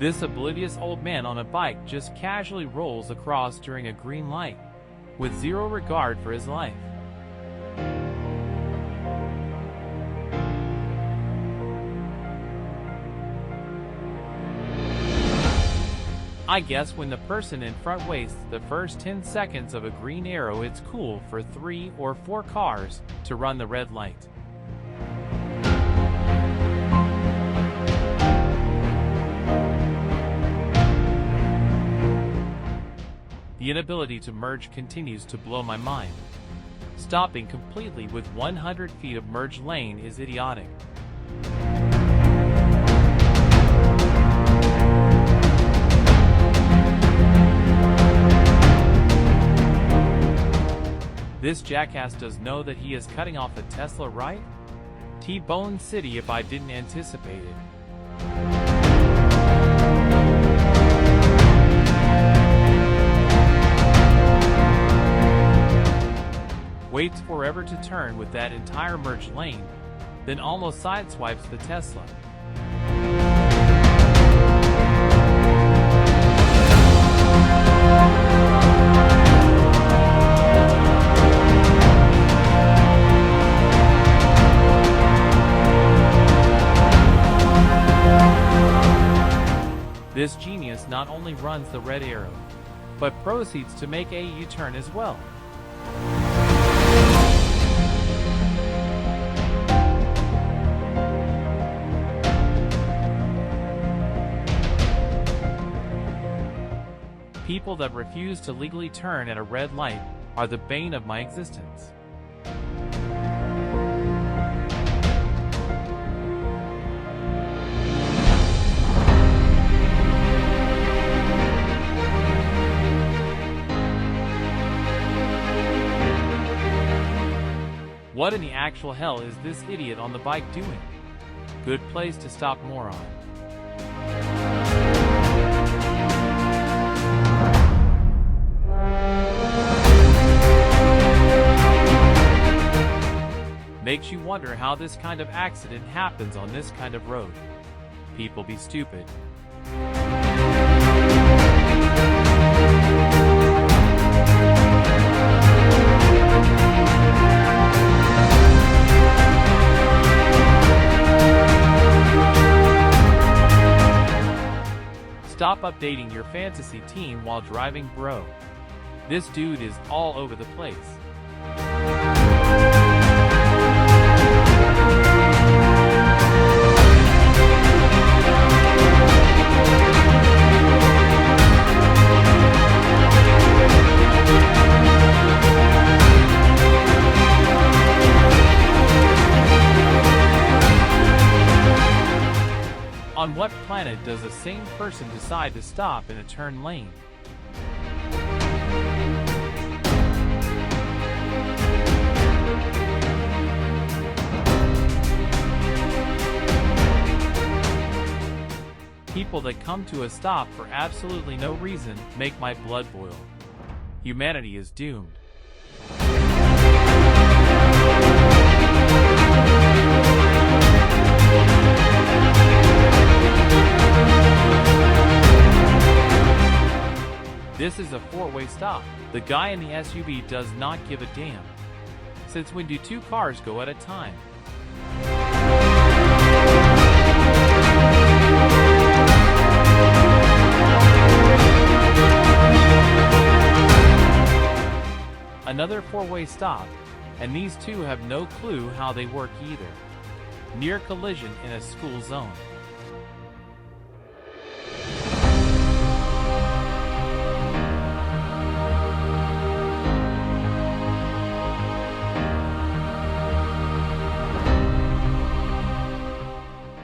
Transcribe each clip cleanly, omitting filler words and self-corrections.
This oblivious old man on a bike just casually rolls across during a green light, with zero regard for his life. I guess when the person in front wastes the first 10 seconds of a green arrow, it's cool for 3 or 4 cars to run the red light. The inability to merge continues to blow my mind. Stopping completely with 100 feet of merged lane is idiotic. This jackass does know that he is cutting off a Tesla, right? T-Bone City if I didn't anticipate it. Waits forever to turn with that entire merged lane, then almost sideswipes the Tesla. This genius not only runs the red arrow, but proceeds to make a U-turn as well. People that refuse to legally turn at a red light are the bane of my existence. What in the actual hell is this idiot on the bike doing? Good place to stop, moron. Makes you wonder how this kind of accident happens on this kind of road. People be stupid. Stop updating your fantasy team while driving, bro. This dude is all over the place. On what planet does a sane person decide to stop in a turn lane? People that come to a stop for absolutely no reason make my blood boil. Humanity is doomed. This is a 4-way stop. The guy in the SUV does not give a damn. Since when do 2 cars go at a time? Another 4-way stop, and these two have no clue how they work either. Near collision in a school zone.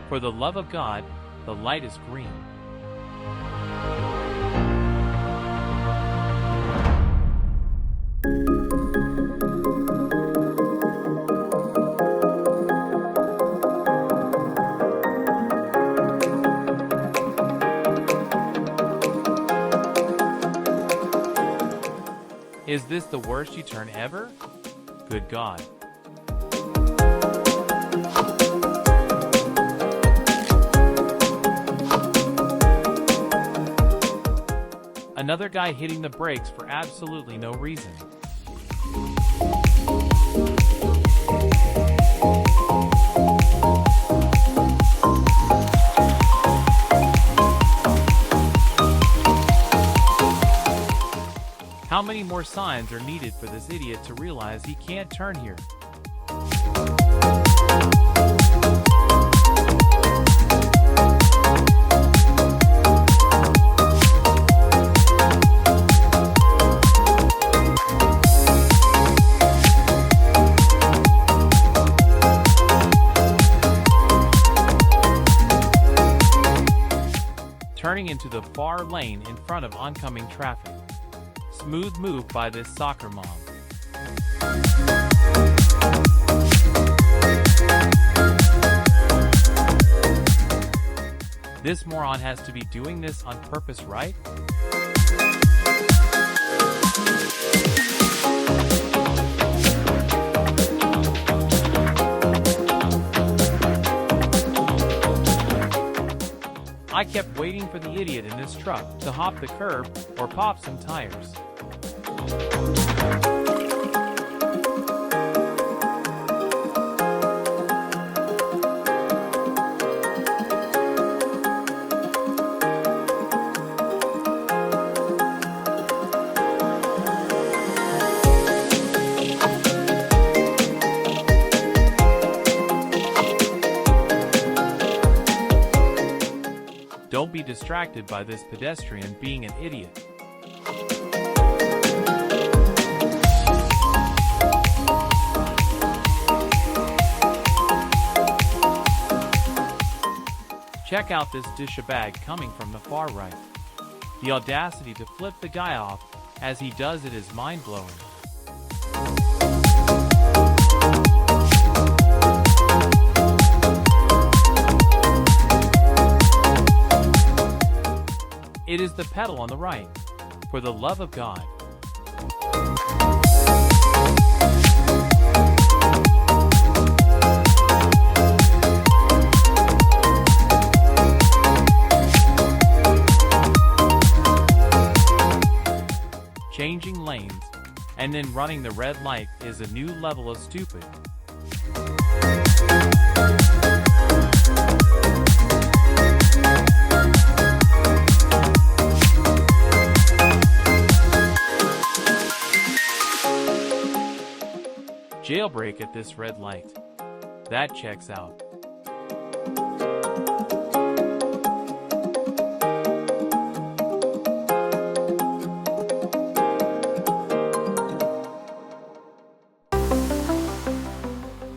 For the love of God, the light is green. Is this the worst U-turn ever? Good God. Another guy hitting the brakes for absolutely no reason. How many more signs are needed for this idiot to realize he can't turn here? Turning into the far lane in front of oncoming traffic. Smooth move by this soccer mom. This moron has to be doing this on purpose, right? I kept waiting for the idiot in this truck to hop the curb or pop some tires. Don't be distracted by this pedestrian being an idiot. Check out this douchebag coming from the far right. The audacity to flip the guy off as he does it is mind-blowing. It is the pedal on the right. For the love of God. Changing lanes and then running the red light is a new level of stupid. Jailbreak at this red light. That checks out.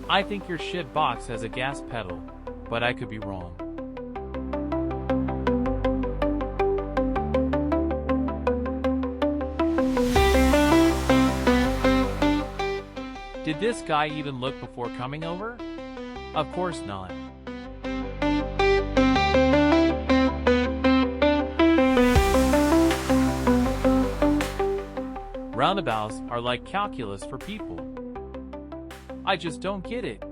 I think your shit box has a gas pedal, but I could be wrong. Did this guy even look before coming over? Of course not. Roundabouts are like calculus for people. I just don't get it.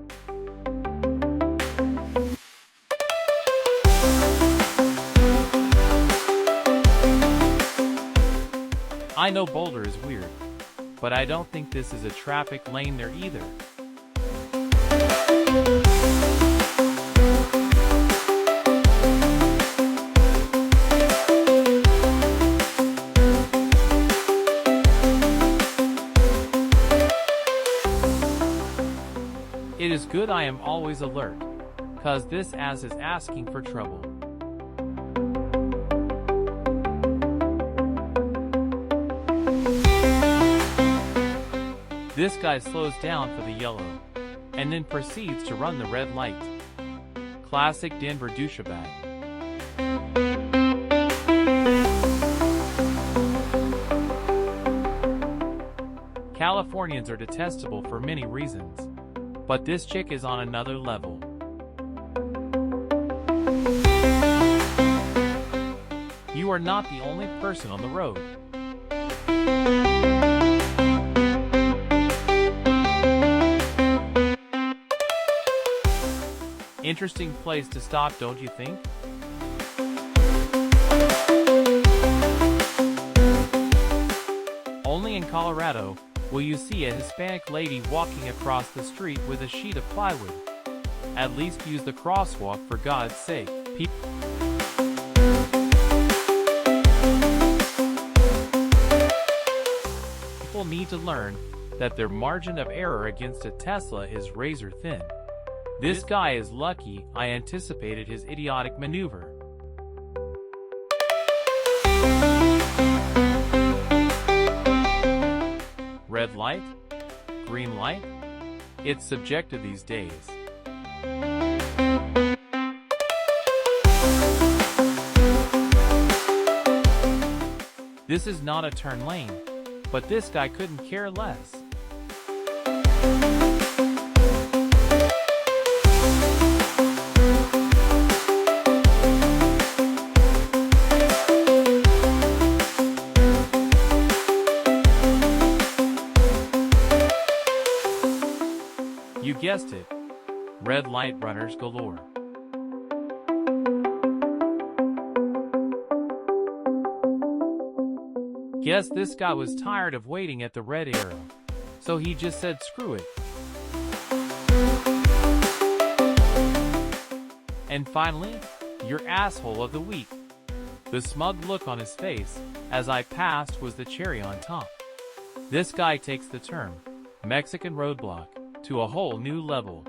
I know Boulder is weird, but I don't think this is a traffic lane there either. It is good I am always alert, cause this ass is asking for trouble. This guy slows down for the yellow, and then proceeds to run the red light. Classic Denver douchebag. Californians are detestable for many reasons, but this chick is on another level. You are not the only person on the road. Interesting place to stop, don't you think? Colorado, will you see a Hispanic lady walking across the street with a sheet of plywood? At least use the crosswalk for God's sake. People need to learn that their margin of error against a Tesla is razor thin. This guy is lucky I anticipated his idiotic maneuver. Red light? Green light? It's subjective these days. This is not a turn lane, but this guy couldn't care less. You guessed it. Red light runners galore. Guess this guy was tired of waiting at the red arrow, so he just said screw it. And finally, your asshole of the week. The smug look on his face as I passed was the cherry on top. This guy takes the term Mexican roadblock to a whole new level.